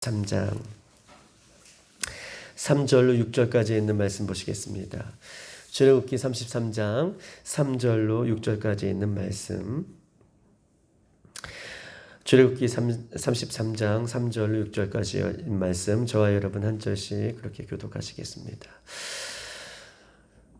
3장 3절로 6절까지 있는 말씀 보시겠습니다. 출애굽기 33장 3절로 6절까지 있는 말씀. 출애굽기 33장 3절로 6절까지 있는 말씀, 저와 여러분 한 절씩 그렇게 교독하시겠습니다.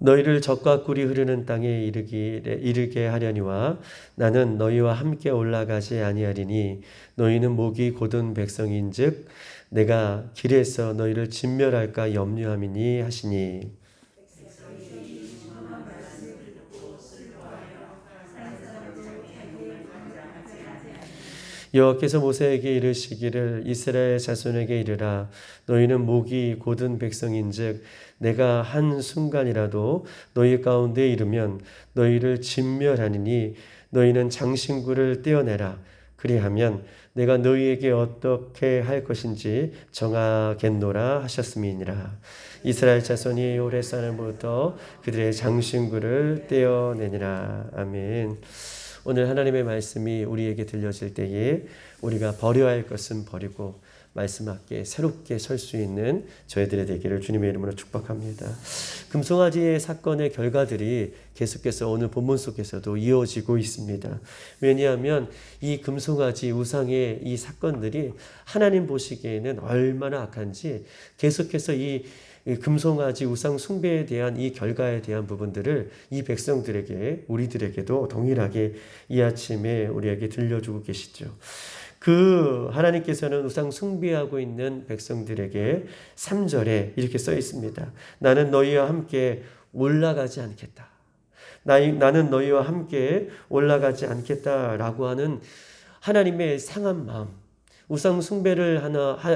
너희를 적과 꿀이 흐르는 땅에 이르게 하려니와 나는 너희와 함께 올라가지 아니하리니 너희는 목이 곧은 백성인즉 내가 길에서 너희를 진멸할까 염려함이니 하시니. 여호와께서 모세에게 이르시기를 이스라엘 자손에게 이르라. 너희는 목이 곧은 백성인즉 내가 한 순간이라도 너희 가운데 이르면 너희를 진멸하니니 너희는 장신구를 떼어내라. 그리하면 내가 너희에게 어떻게 할 것인지 정하겠노라 하셨음이니라. 이스라엘 자손이 호렙산에서부터 그들의 장신구를 떼어내니라. 아멘. 오늘 하나님의 말씀이 우리에게 들려질 때에 우리가 버려야 할 것은 버리고 말씀 앞에 새롭게 설 수 있는 저희들의 되기를 주님의 이름으로 축복합니다. 금송아지의 사건의 결과들이 계속해서 오늘 본문 속에서도 이어지고 있습니다. 왜냐하면 이 금송아지 우상의 이 사건들이 하나님 보시기에는 얼마나 악한지 계속해서 이 금송아지 우상 숭배에 대한 이 결과에 대한 부분들을 이 백성들에게, 우리들에게도 동일하게 이 아침에 우리에게 들려주고 계시죠. 그 하나님께서는 우상 숭배하고 있는 백성들에게 3절에 이렇게 써 있습니다. 나는 너희와 함께 올라가지 않겠다. 나는 너희와 함께 올라가지 않겠다라고 하는 하나님의 상한 마음, 우상 숭배를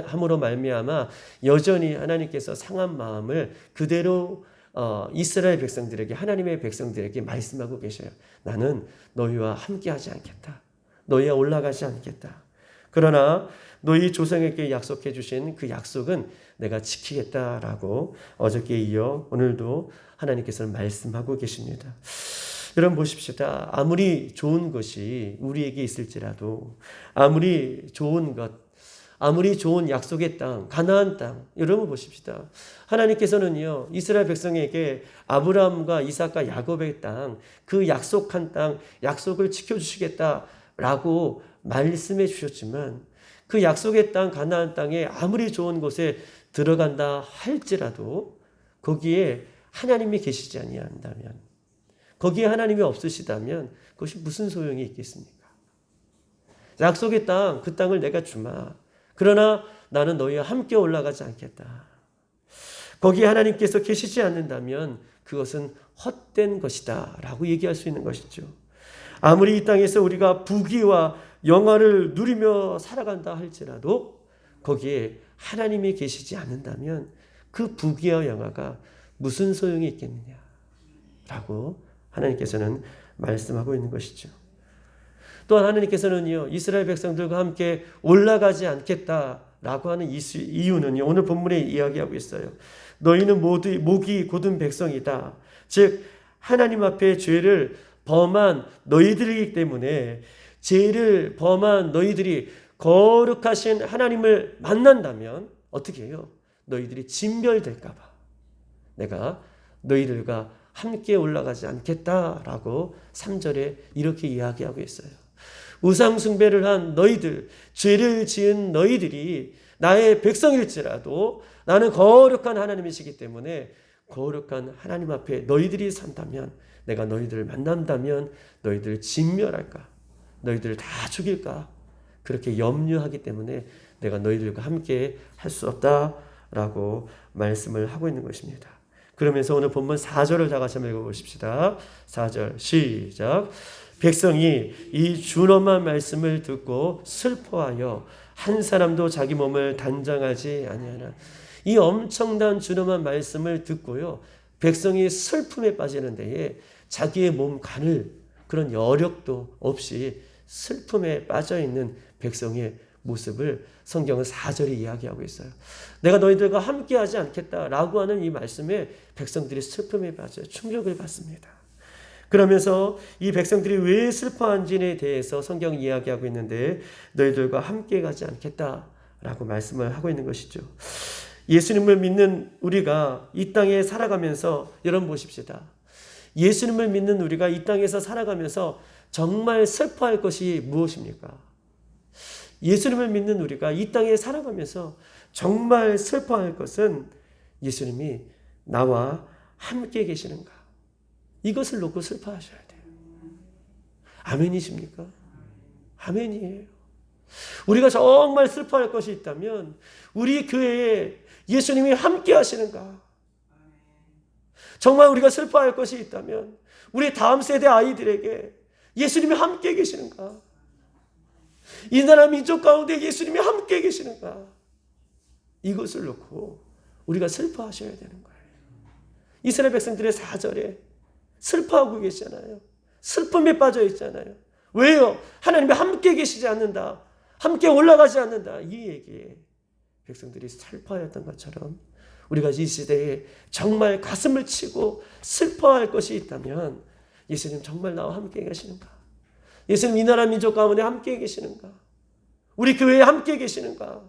함으로 말미암아 여전히 하나님께서 상한 마음을 그대로 이스라엘 백성들에게, 하나님의 백성들에게 말씀하고 계셔요. 나는 너희와 함께하지 않겠다. 너희와 올라가지 않겠다. 그러나 너희 조상에게 약속해 주신 그 약속은 내가 지키겠다라고 어저께 이어 오늘도 하나님께서는 말씀하고 계십니다. 여러분 보십시다. 아무리 좋은 것이 우리에게 있을지라도, 아무리 좋은 것, 아무리 좋은 약속의 땅, 가나안 땅, 여러분 보십시다. 하나님께서는요, 이스라엘 백성에게 아브라함과 이삭과 야곱의 땅, 그 약속한 땅, 약속을 지켜주시겠다라고 말씀해 주셨지만 그 약속의 땅, 가나안 땅에 아무리 좋은 곳에 들어간다 할지라도 거기에 하나님이 계시지 아니한다면, 거기에 하나님이 없으시다면 그것이 무슨 소용이 있겠습니까? 약속의 땅, 그 땅을 내가 주마. 그러나 나는 너희와 함께 올라가지 않겠다. 거기에 하나님께서 계시지 않는다면 그것은 헛된 것이다 라고 얘기할 수 있는 것이죠. 아무리 이 땅에서 우리가 부귀와 영화를 누리며 살아간다 할지라도 거기에 하나님이 계시지 않는다면 그 부귀와 영화가 무슨 소용이 있겠느냐 라고 하나님께서는 말씀하고 있는 것이죠. 또한 하나님께서는요, 이스라엘 백성들과 함께 올라가지 않겠다라고 하는 이유는요, 오늘 본문에 이야기하고 있어요. 너희는 모두 목이 곧은 백성이다. 즉 하나님 앞에 죄를 범한 너희들이기 때문에, 죄를 범한 너희들이 거룩하신 하나님을 만난다면 어떻게 해요? 너희들이 진멸될까 봐 내가 너희들과 함께 올라가지 않겠다라고 3절에 이렇게 이야기하고 있어요. 우상 숭배를 한 너희들, 죄를 지은 너희들이 나의 백성일지라도 나는 거룩한 하나님이시기 때문에 거룩한 하나님 앞에 너희들이 산다면, 내가 너희들을 만난다면 너희들을 진멸할까, 너희들을 다 죽일까, 그렇게 염려하기 때문에 내가 너희들과 함께 할 수 없다라고 말씀을 하고 있는 것입니다. 그러면서 오늘 본문 4절을 다 같이 한번 읽어보십시다. 4절 시작. 백성이 이 준엄한 말씀을 듣고 슬퍼하여 한 사람도 자기 몸을 단장하지 아니하나. 이 엄청난 준엄한 말씀을 듣고요, 백성이 슬픔에 빠지는 데에 자기의 몸 간을, 그런 여력도 없이 슬픔에 빠져있는 백성의 모습을 성경은 4절이 이야기하고 있어요. 내가 너희들과 함께하지 않겠다라고 하는 이 말씀에 백성들이 슬픔에 빠져요. 충격을 받습니다. 그러면서 이 백성들이 왜 슬퍼한지에 대해서 성경이 이야기하고 있는데, 너희들과 함께 가지 않겠다 라고 말씀을 하고 있는 것이죠. 예수님을 믿는 우리가 이 땅에 살아가면서 여러분 보십시다. 예수님을 믿는 우리가 이 땅에서 살아가면서 정말 슬퍼할 것이 무엇입니까? 예수님을 믿는 우리가 이 땅에 살아가면서 정말 슬퍼할 것은 예수님이 나와 함께 계시는가? 이것을 놓고 슬퍼하셔야 돼요. 아멘이십니까? 아멘이에요. 우리가 정말 슬퍼할 것이 있다면 우리 교회에 예수님이 함께 하시는가? 정말 우리가 슬퍼할 것이 있다면 우리 다음 세대 아이들에게 예수님이 함께 계시는가? 이 나라 민족 가운데 예수님이 함께 계시는가? 이것을 놓고 우리가 슬퍼하셔야 되는 거예요. 이스라엘 백성들의 4절에 슬퍼하고 계시잖아요. 슬픔에 빠져 있잖아요. 왜요? 하나님이 함께 계시지 않는다. 함께 올라가지 않는다. 이 얘기에 백성들이 슬퍼하였던 것처럼 우리가 이 시대에 정말 가슴을 치고 슬퍼할 것이 있다면 예수님 정말 나와 함께 계시는가? 예수님 이 나라 민족 가운데 함께 계시는가? 우리 교회에 함께 계시는가?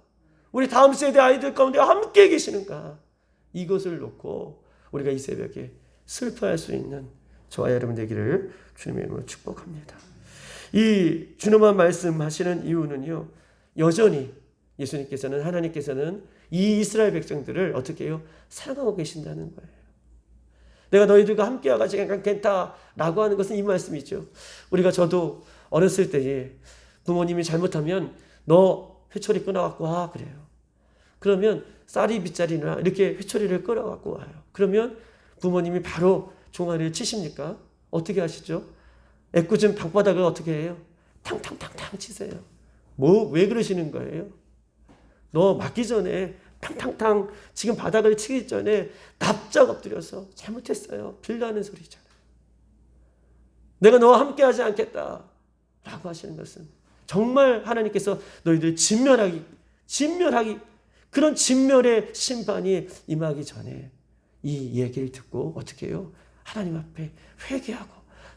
우리 다음 세대 아이들 가운데 함께 계시는가? 이것을 놓고 우리가 이 새벽에 슬퍼할 수 있는 저와 여러분 되기를 주님의 이름으로 축복합니다. 이 주님만 말씀하시는 이유는요, 여전히 예수님께서는, 하나님께서는 이 이스라엘 백성들을 어떻게 해요? 사랑하고 계신다는 거예요. 내가 너희들과 함께 와가지고 괜찮다라고 하는 것은 이 말씀이죠. 저도 어렸을 때에 부모님이 잘못하면 너 회초리 끊어갖고 와 그래요. 그러면 쌀이 빗자리나 이렇게 회초리를 끌어갖고 와요. 그러면 부모님이 바로 종아리를 치십니까? 어떻게 하시죠? 애꿎은 방바닥을 어떻게 해요? 탕탕탕탕 치세요. 왜 그러시는 거예요? 너 맞기 전에 탕탕탕 지금 바닥을 치기 전에 납작 엎드려서 잘못했어요. 빌라는 소리잖아요. 내가 너와 함께하지 않겠다 라고 하시는 것은 정말 하나님께서 너희들 진멸하기 그런 진멸의 심판이 임하기 전에 이 얘기를 듣고 어떻게 해요? 하나님 앞에 회개하고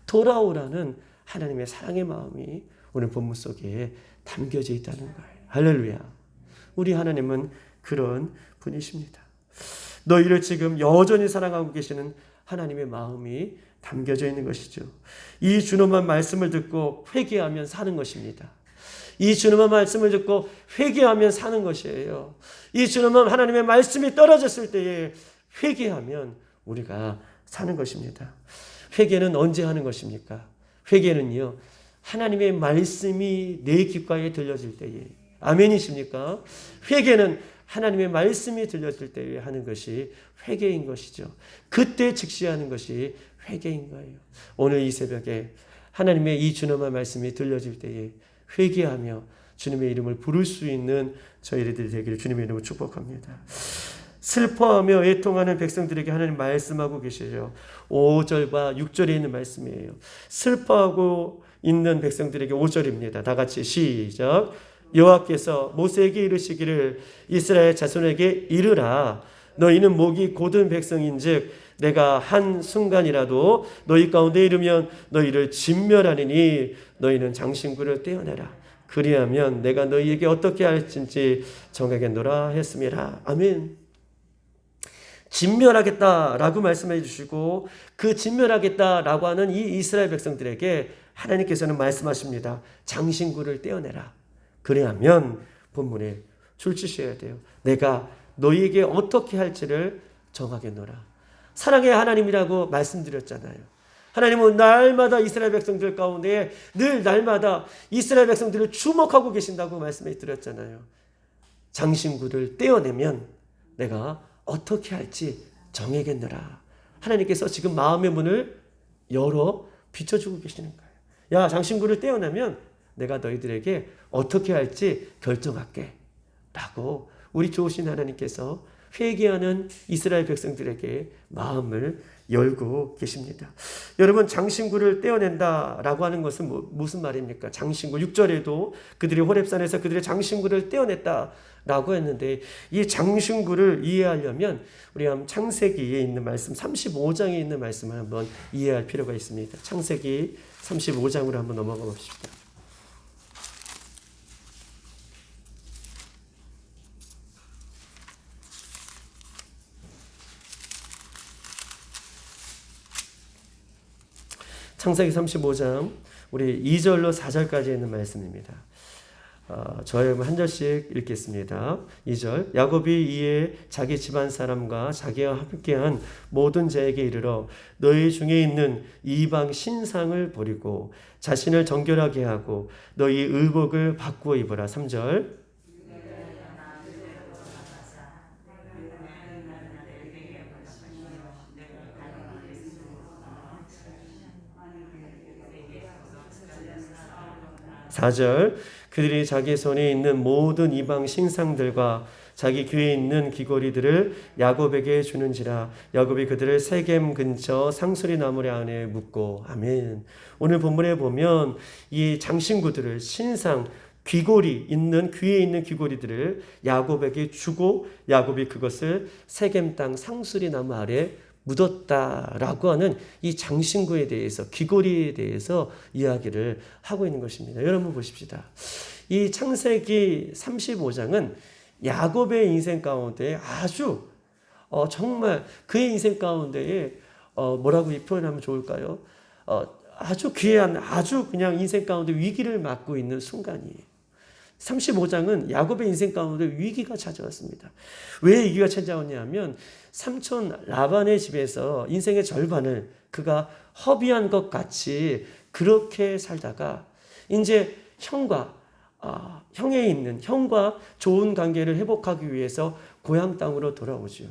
돌아오라는 하나님의 사랑의 마음이 오늘 본문 속에 담겨져 있다는 거예요. 할렐루야. 우리 하나님은 그런 분이십니다. 너희를 지금 여전히 사랑하고 계시는 하나님의 마음이 담겨져 있는 것이죠. 이 준엄한 말씀을 듣고 회개하면 사는 것입니다. 이 준엄한 말씀을 듣고 회개하면 사는 것이에요. 이 준엄한 하나님의 말씀이 떨어졌을 때에 회개하면 우리가 사는 것입니다. 회개는 언제 하는 것입니까? 회개는요, 하나님의 말씀이 내 귓가에 들려질 때에, 아멘이십니까? 회개는 하나님의 말씀이 들려질 때에 하는 것이 회개인 것이죠. 그때 즉시 하는 것이 회개인 거예요. 오늘 이 새벽에 하나님의 이 준엄한 말씀이 들려질 때에 회개하며 주님의 이름을 부를 수 있는 저희들이 되기를 주님의 이름으로 축복합니다. 슬퍼하며 애통하는 백성들에게 하나님 말씀하고 계시죠. 5절과 6절에 있는 말씀이에요. 슬퍼하고 있는 백성들에게 5절입니다. 다 같이 시작. 여호와께서 모세에게 이르시기를 이스라엘 자손에게 이르라. 너희는 목이 곧은 백성인즉 내가 한 순간이라도 너희 가운데 이르면 너희를 진멸하리니 너희는 장신구를 떼어내라. 그리하면 내가 너희에게 어떻게 할지 정하겠노라 했음이라. 아멘. 진멸하겠다라고 말씀해 주시고 그 진멸하겠다라고 하는 이 이스라엘 백성들에게 하나님께서는 말씀하십니다. 장신구를 떼어내라. 그래야면 본문에 줄치셔야 돼요. 내가 너희에게 어떻게 할지를 정하겠노라. 사랑의 하나님이라고 말씀드렸잖아요. 하나님은 날마다 이스라엘 백성들 가운데 늘 날마다 이스라엘 백성들을 주목하고 계신다고 말씀해 드렸잖아요. 장신구를 떼어내면 내가 어떻게 할지 정하겠노라. 하나님께서 지금 마음의 문을 열어 비춰주고 계시는 거예요. 야, 장신구를 떼어내면 내가 너희들에게 어떻게 할지 결정할게 라고 우리 좋으신 하나님께서 회개하는 이스라엘 백성들에게 마음을 열고 계십니다. 여러분, 장신구를 떼어낸다라고 하는 것은 무슨 말입니까? 장신구 6절에도 그들이 호렙산에서 그들의 장신구를 떼어냈다라고 했는데 이 장신구를 이해하려면 우리 한번 창세기에 있는 말씀 35장에 있는 말씀을 한번 이해할 필요가 있습니다. 창세기 35장으로 한번 넘어가 봅시다. 창세기 35장 우리 2절로 4절까지 있는 말씀입니다. 저희 한 절씩 읽겠습니다. 2절 야곱이 이에 자기 집안 사람과 자기와 함께한 모든 자에게 이르러 너희 중에 있는 이방 신상을 버리고 자신을 정결하게 하고 너희 의복을 바꾸어 입어라. 3절 4절 그들이 자기 손에 있는 모든 이방 신상들과 자기 귀에 있는 귀걸이들을 야곱에게 주는지라. 야곱이 그들을 세겜 근처 상수리 나무래 안에 묻고. 아멘. 오늘 본문에 보면 이 장신구들을 신상 귀걸이 있는 귀에 있는 귀걸이들을 야곱에게 주고 야곱이 그것을 세겜 땅 상수리 나무 아래 묻었다라고 하는 이 장신구에 대해서 귀걸이에 대해서 이야기를 하고 있는 것입니다. 여러분 보십시다. 이 창세기 35장은 야곱의 인생 가운데 아주 정말 그의 인생 가운데에 뭐라고 표현하면 좋을까요? 아주 귀한 아주 그냥 인생 가운데 위기를 맞고 있는 순간이에요. 35장은 야곱의 인생 가운데 위기가 찾아왔습니다. 왜 위기가 찾아왔냐면 삼촌 라반의 집에서 인생의 절반을 그가 허비한 것 같이 그렇게 살다가 이제 형과 좋은 관계를 회복하기 위해서 고향 땅으로 돌아오죠.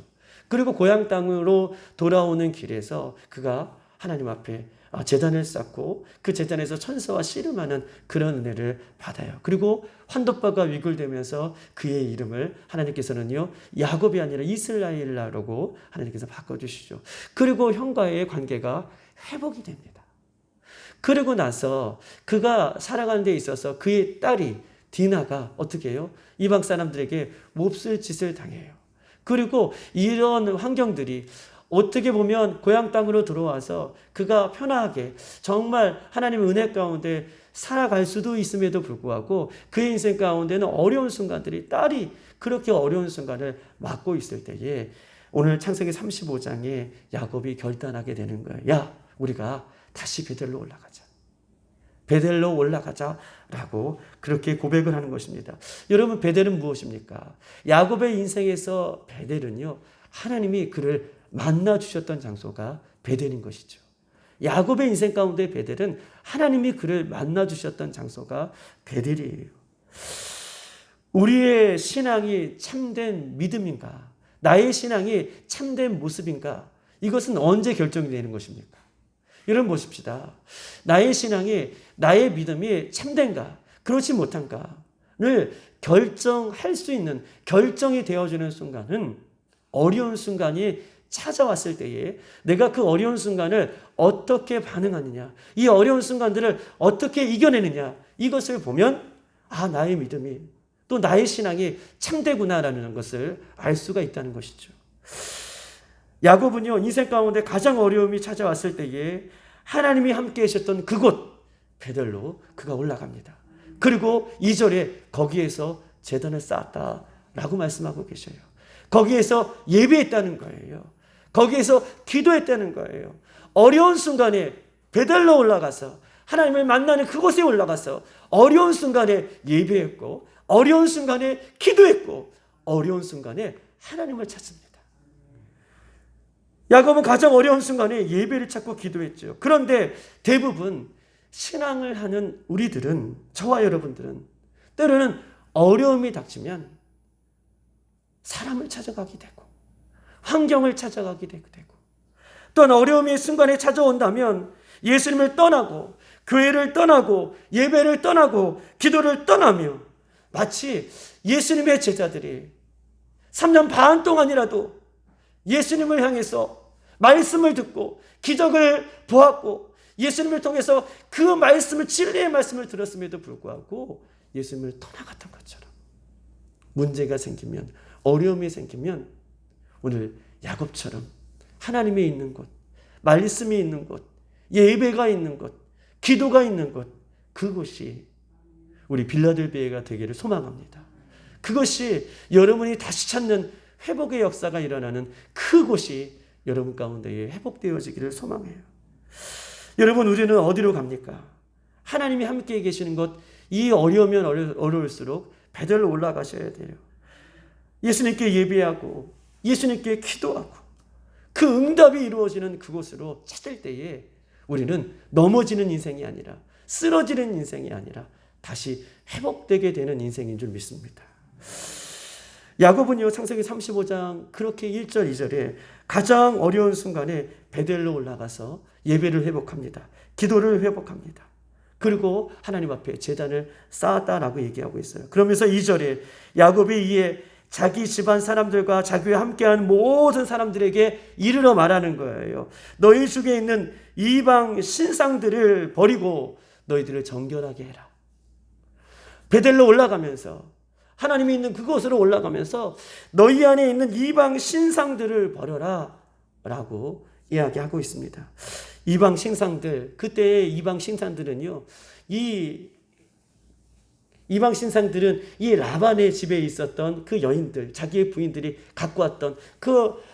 그리고 고향 땅으로 돌아오는 길에서 그가 하나님 앞에 제단을 쌓고 그 제단에서 천사와 씨름하는 그런 은혜를 받아요. 그리고 환도바가 위글되면서 그의 이름을 하나님께서는요 야곱이 아니라 이스라엘라고 하나님께서 바꿔주시죠. 그리고 형과의 관계가 회복이 됩니다. 그리고 나서 그가 살아가는 데 있어서 그의 딸이 디나가 어떻게 해요? 이방 사람들에게 몹쓸 짓을 당해요. 그리고 이런 환경들이 어떻게 보면 고향 땅으로 들어와서 그가 편하게 정말 하나님의 은혜 가운데 살아갈 수도 있음에도 불구하고 그의 인생 가운데는 어려운 순간들이 딸이 그렇게 어려운 순간을 맞고 있을 때에 오늘 창세기 35장에 야곱이 결단하게 되는 거예요. 야, 우리가 다시 베델로 올라가자. 베델로 올라가자라고 그렇게 고백을 하는 것입니다. 여러분 베델은 무엇입니까? 야곱의 인생에서 베델은요 하나님이 그를 만나 주셨던 장소가 베델인 것이죠. 야곱의 인생 가운데 베델은 하나님이 그를 만나 주셨던 장소가 베델이에요. 우리의 신앙이 참된 믿음인가? 나의 신앙이 참된 모습인가? 이것은 언제 결정이 되는 것입니까? 여러분 보십시다. 나의 신앙이 나의 믿음이 참된가? 그렇지 못한가를 결정할 수 있는 결정이 되어주는 순간은 어려운 순간이 찾아왔을 때에 내가 그 어려운 순간을 어떻게 반응하느냐, 이 어려운 순간들을 어떻게 이겨내느냐, 이것을 보면 나의 믿음이 또 나의 신앙이 참되구나라는 것을 알 수가 있다는 것이죠. 야곱은요 인생 가운데 가장 어려움이 찾아왔을 때에 하나님이 함께 하셨던 그곳 베델로 그가 올라갑니다. 그리고 2절에 거기에서 제단을 쌓았다라고 말씀하고 계셔요. 거기에서 예배했다는 거예요. 거기에서 기도했다는 거예요. 어려운 순간에 베델로 올라가서 하나님을 만나는 그곳에 올라가서 어려운 순간에 예배했고 어려운 순간에 기도했고 어려운 순간에 하나님을 찾습니다. 야곱은 가장 어려운 순간에 예배를 찾고 기도했죠. 그런데 대부분 신앙을 하는 우리들은, 저와 여러분들은 때로는 어려움이 닥치면 사람을 찾아가게 되고 환경을 찾아가게 되고 또한 어려움이 순간에 찾아온다면 예수님을 떠나고 교회를 떠나고 예배를 떠나고 기도를 떠나며 마치 예수님의 제자들이 3년 반 동안이라도 예수님을 향해서 말씀을 듣고 기적을 보았고 예수님을 통해서 그 말씀을 진리의 말씀을 들었음에도 불구하고 예수님을 떠나갔던 것처럼 문제가 생기면 어려움이 생기면 오늘 야곱처럼 하나님이 있는 곳, 말씀이 있는 곳, 예배가 있는 곳, 기도가 있는 곳, 그곳이 우리 빌라델비아가 되기를 소망합니다. 그것이 여러분이 다시 찾는 회복의 역사가 일어나는 그곳이 여러분 가운데에 회복되어지기를 소망해요. 여러분, 우리는 어디로 갑니까? 하나님이 함께 계시는 것, 이 어려우면 어려울수록 베델로 올라가셔야 돼요. 예수님께 예배하고 예수님께 기도하고 그 응답이 이루어지는 그곳으로 찾을 때에 우리는 넘어지는 인생이 아니라, 쓰러지는 인생이 아니라 다시 회복되게 되는 인생인 줄 믿습니다. 야곱은요, 창세기 35장 그렇게 1절 2절에 가장 어려운 순간에 베델로 올라가서 예배를 회복합니다. 기도를 회복합니다. 그리고 하나님 앞에 제단을 쌓았다라고 얘기하고 있어요. 그러면서 2절에 야곱이 이에 자기 집안 사람들과 자기와 함께한 모든 사람들에게 이르러 말하는 거예요. 너희 중에 있는 이방 신상들을 버리고 너희들을 정결하게 해라. 베델로 올라가면서, 하나님이 있는 그곳으로 올라가면서 너희 안에 있는 이방 신상들을 버려라 라고 이야기하고 있습니다. 이방 신상들, 그때의 이방 신상들은요, 이방 신상들은 이 라반의 집에 있었던 그 여인들, 자기의 부인들이 갖고 왔던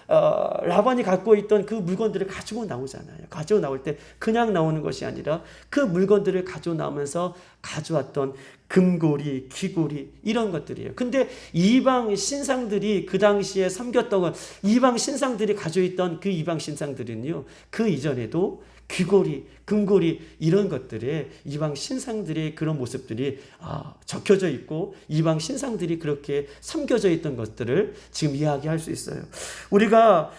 라반이 갖고 있던 그 물건들을 가지고 나오잖아요. 가지고 나올 때 그냥 나오는 것이 아니라 그 물건들을 가지고 나오면서 가져왔던 금고리, 귀고리 이런 것들이에요. 근데 이방 신상들이 그 당시에 섬겼던 것, 이방 신상들이 가지고 있던 그 이방 신상들은요, 그 이전에도 귀고리, 금고리 이런 것들에 이방 신상들의 그런 모습들이 적혀져 있고 이방 신상들이 그렇게 섬겨져 있던 것들을 지금 이야기할 수 있어요. 우리가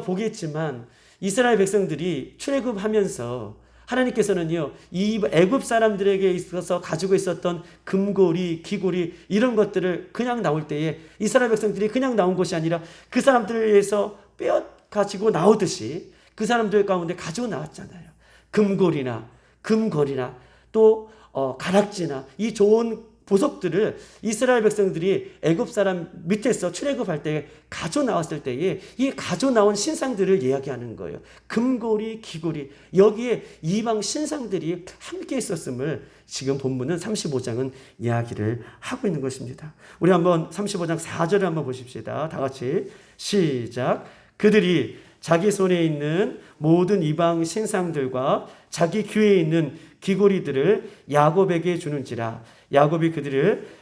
보겠지만 이스라엘 백성들이 출애굽하면서 하나님께서는요, 이 애굽 사람들에게 있어서 가지고 있었던 금고리, 귀고리 이런 것들을 그냥 나올 때에 이스라엘 백성들이 그냥 나온 것이 아니라 그 사람들에서 빼어 가지고 나오듯이 그 사람들 가운데 가지고 나왔잖아요. 금고리나 금거리나 또 가락지나 이 좋은 보석들을 이스라엘 백성들이 애굽 사람 밑에서 출애굽할 때 가져 나왔을 때에 이 가져 나온 신상들을 이야기하는 거예요. 금고리, 귀고리 여기에 이방 신상들이 함께 있었음을 지금 본문은 35장은 이야기를 하고 있는 것입니다. 우리 한번 35장 4절을 한번 보십시다. 다 같이 시작. 그들이 자기 손에 있는 모든 이방 신상들과 자기 귀에 있는 귀고리들을 야곱에게 주는지라. 야곱이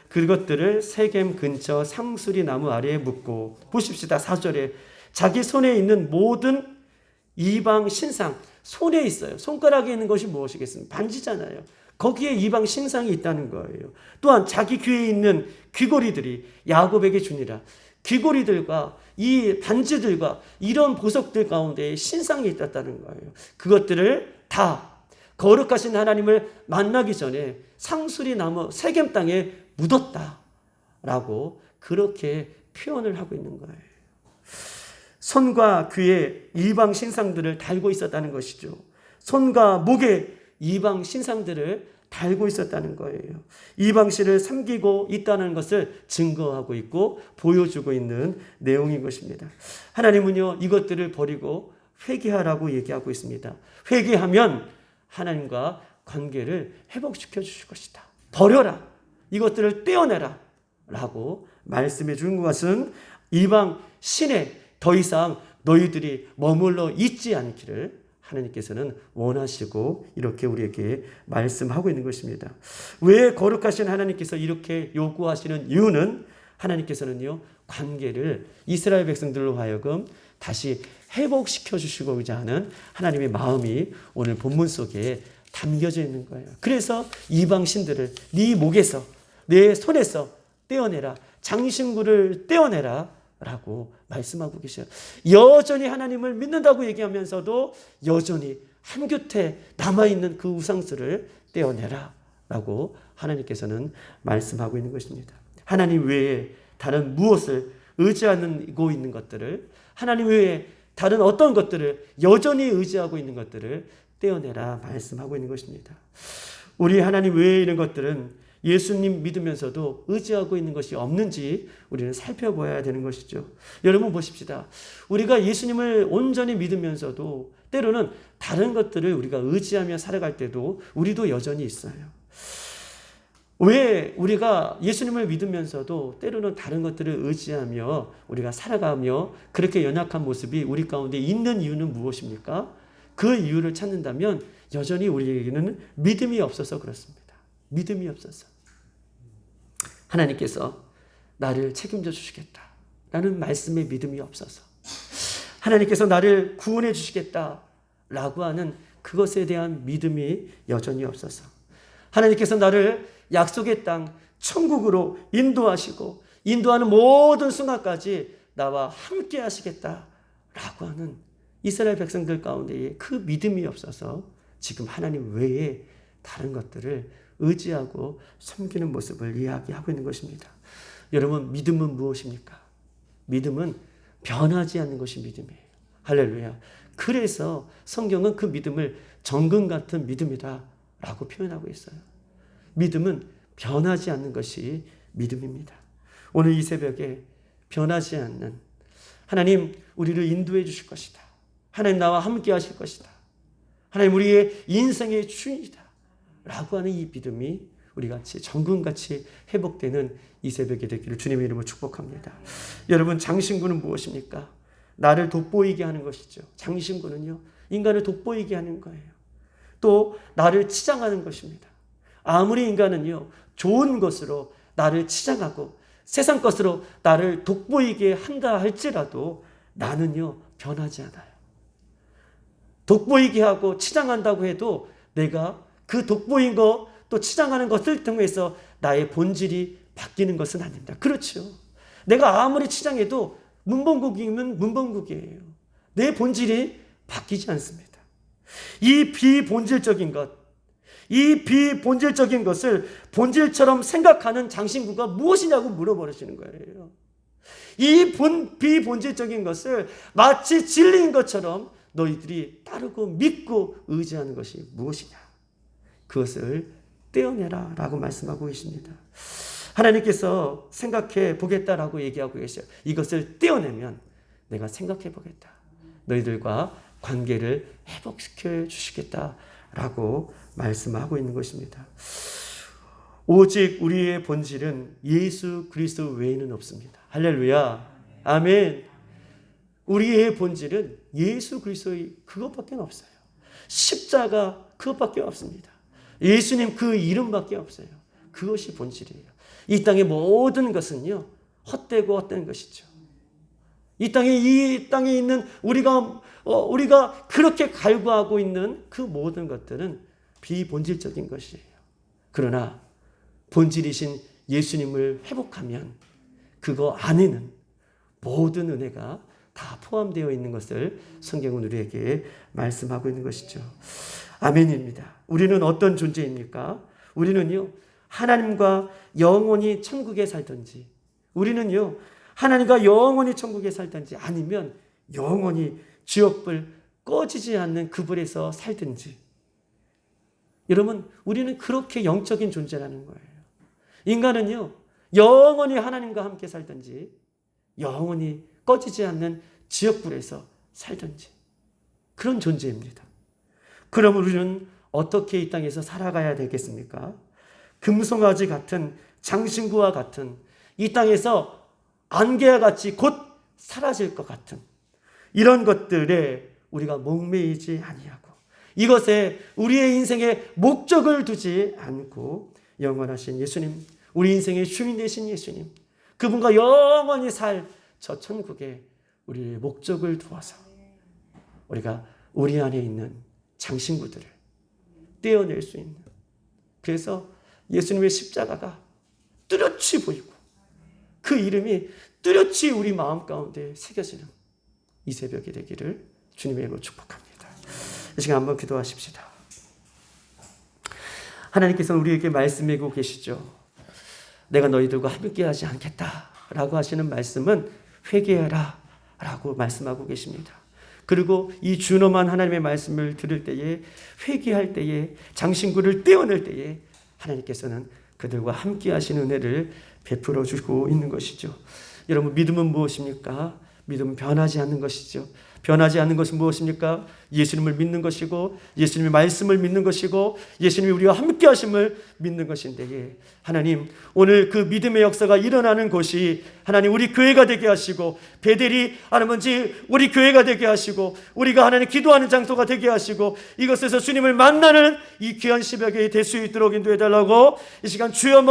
그것들을 세겜 근처 상수리 나무 아래에 묻고, 보십시다. 4절에 자기 손에 있는 모든 이방 신상, 손에 있어요. 손가락에 있는 것이 무엇이겠습니까? 반지잖아요. 거기에 이방 신상이 있다는 거예요. 또한 자기 귀에 있는 귀고리들이 야곱에게 주니라. 귀고리들과 이 반지들과 이런 보석들 가운데 신상이 있었다는 거예요. 그것들을 다 거룩하신 하나님을 만나기 전에 상수리 나무 세겜 땅에 묻었다라고 그렇게 표현을 하고 있는 거예요. 손과 귀에 이방 신상들을 달고 있었다는 것이죠. 손과 목에 이방 신상들을 달고 있었다는 거예요. 이방신을 섬기고 있다는 것을 증거하고 있고 보여주고 있는 내용인 것입니다. 하나님은요, 이것들을 버리고 회개하라고 얘기하고 있습니다. 회개하면 하나님과 관계를 회복시켜 주실 것이다. 버려라. 이것들을 떼어내라. 라고 말씀해 주는 것은 이방 신에 더 이상 너희들이 머물러 있지 않기를 하나님께서는 원하시고 이렇게 우리에게 말씀하고 있는 것입니다. 왜 거룩하신 하나님께서 이렇게 요구하시는 이유는 하나님께서는요, 관계를 이스라엘 백성들로 하여금 다시 회복시켜 주시고자 하는 하나님의 마음이 오늘 본문 속에 담겨져 있는 거예요. 그래서 이방 신들을 네 목에서 내 손에서 떼어내라. 장신구를 떼어내라. 라고 말씀하고 계셔요. 여전히 하나님을 믿는다고 얘기하면서도 여전히 한 곁에 남아있는 그 우상수를 떼어내라 라고 하나님께서는 말씀하고 있는 것입니다. 하나님 외에 다른 무엇을 의지하고 있는 것들을, 하나님 외에 다른 어떤 것들을 여전히 의지하고 있는 것들을 떼어내라 말씀하고 있는 것입니다. 우리 하나님 외에 있는 것들은 예수님 믿으면서도 의지하고 있는 것이 없는지 우리는 살펴봐야 되는 것이죠. 여러분 보십시다. 우리가 예수님을 온전히 믿으면서도 때로는 다른 것들을 우리가 의지하며 살아갈 때도 우리도 여전히 있어요. 왜 우리가 예수님을 믿으면서도 때로는 다른 것들을 의지하며 우리가 살아가며 그렇게 연약한 모습이 우리 가운데 있는 이유는 무엇입니까? 그 이유를 찾는다면 여전히 우리에게는 믿음이 없어서 그렇습니다. 믿음이 없어서. 하나님께서 나를 책임져 주시겠다라는 말씀에 믿음이 없어서, 하나님께서 나를 구원해 주시겠다라고 하는 그것에 대한 믿음이 여전히 없어서, 하나님께서 나를 약속의 땅 천국으로 인도하시고 인도하는 모든 순간까지 나와 함께 하시겠다라고 하는 이스라엘 백성들 가운데에 그 믿음이 없어서 지금 하나님 외에 다른 것들을 의지하고 섬기는 모습을 이야기하고 있는 것입니다. 여러분, 믿음은 무엇입니까? 믿음은 변하지 않는 것이 믿음이에요. 할렐루야. 그래서 성경은 그 믿음을 정금 같은 믿음이다 라고 표현하고 있어요. 믿음은 변하지 않는 것이 믿음입니다. 오늘 이 새벽에 변하지 않는 하나님, 우리를 인도해 주실 것이다. 하나님 나와 함께 하실 것이다. 하나님 우리의 인생의 주인이다 라고 하는 이 믿음이 우리같이 정금같이 회복되는 이 새벽이 되기를 주님의 이름으로 축복합니다. 여러분, 장신구는 무엇입니까? 나를 돋보이게 하는 것이죠. 장신구는요, 인간을 돋보이게 하는 거예요. 또 나를 치장하는 것입니다. 아무리 인간은요, 좋은 것으로 나를 치장하고 세상 것으로 나를 돋보이게 한다 할지라도 나는요, 변하지 않아요. 돋보이게 하고 치장한다고 해도 내가 그 돋보인 것, 또 치장하는 것을 통해서 나의 본질이 바뀌는 것은 아닙니다. 그렇죠. 내가 아무리 치장해도 문방국이면 문방국이에요. 내 본질이 바뀌지 않습니다. 이 비본질적인 것, 이 비본질적인 것을 본질처럼 생각하는 장신구가 무엇이냐고 물어버리시는 거예요. 이 비본질적인 것을 마치 진리인 것처럼 너희들이 따르고 믿고 의지하는 것이 무엇이냐? 그것을 떼어내라 라고 말씀하고 계십니다. 하나님께서 생각해 보겠다라고 얘기하고 계셔요. 이것을 떼어내면 내가 생각해 보겠다. 너희들과 관계를 회복시켜 주시겠다라고 말씀하고 있는 것입니다. 오직 우리의 본질은 예수 그리스도 외에는 없습니다. 할렐루야. 아멘. 우리의 본질은 예수 그리스도의 그것밖에 없어요. 십자가 그것밖에 없습니다. 예수님 그 이름밖에 없어요. 그것이 본질이에요. 이 땅의 모든 것은요, 헛되고 헛된 것이죠. 이 땅에 있는 우리가 그렇게 갈구하고 있는 그 모든 것들은 비본질적인 것이에요. 그러나 본질이신 예수님을 회복하면 그거 안에는 모든 은혜가 다 포함되어 있는 것을 성경은 우리에게 말씀하고 있는 것이죠. 아멘입니다. 우리는 어떤 존재입니까? 우리는요, 하나님과 영원히 천국에 살든지, 우리는요, 하나님과 영원히 천국에 살든지, 아니면 영원히 지옥불 꺼지지 않는 그 불에서 살든지. 여러분, 우리는 그렇게 영적인 존재라는 거예요. 인간은요, 영원히 하나님과 함께 살든지, 영원히 꺼지지 않는 지옥불에서 살든지, 그런 존재입니다. 그럼 우리는 어떻게 이 땅에서 살아가야 되겠습니까? 금송아지 같은 장신구와 같은 이 땅에서 안개와 같이 곧 사라질 것 같은 이런 것들에 우리가 목매이지 아니하고 이것에 우리의 인생에 목적을 두지 않고 영원하신 예수님, 우리 인생의 주인 되신 예수님, 그분과 영원히 살 저 천국에 우리의 목적을 두어서 우리가 우리 안에 있는 장신구들을 떼어낼 수 있는, 그래서 예수님의 십자가가 뚜렷이 보이고 그 이름이 뚜렷이 우리 마음 가운데 새겨지는 이 새벽이 되기를 주님의 이름으로 축복합니다. 이 시간 한번 기도하십시다. 하나님께서는 우리에게 말씀하고 계시죠. 내가 너희들과 함께하지 않겠다라고 하시는 말씀은 회개하라 라고 말씀하고 계십니다. 그리고 이 준엄한 하나님의 말씀을 들을 때에, 회개할 때에, 장신구를 떼어낼 때에 하나님께서는 그들과 함께 하시는 은혜를 베풀어 주고 있는 것이죠. 여러분, 믿음은 무엇입니까? 믿음은 변하지 않는 것이죠. 변하지 않는 것은 무엇입니까? 예수님을 믿는 것이고 예수님의 말씀을 믿는 것이고 예수님이 우리와 함께 하심을 믿는 것인데, 예. 하나님, 오늘 그 믿음의 역사가 일어나는 곳이 하나님 우리 교회가 되게 하시고, 베델이 하나님 우리 교회가 되게 하시고, 우리가 하나님 기도하는 장소가 되게 하시고, 이곳에서 주님을 만나는 이 귀한 새벽에 될 수 있도록 인도해 달라고 이 시간 주여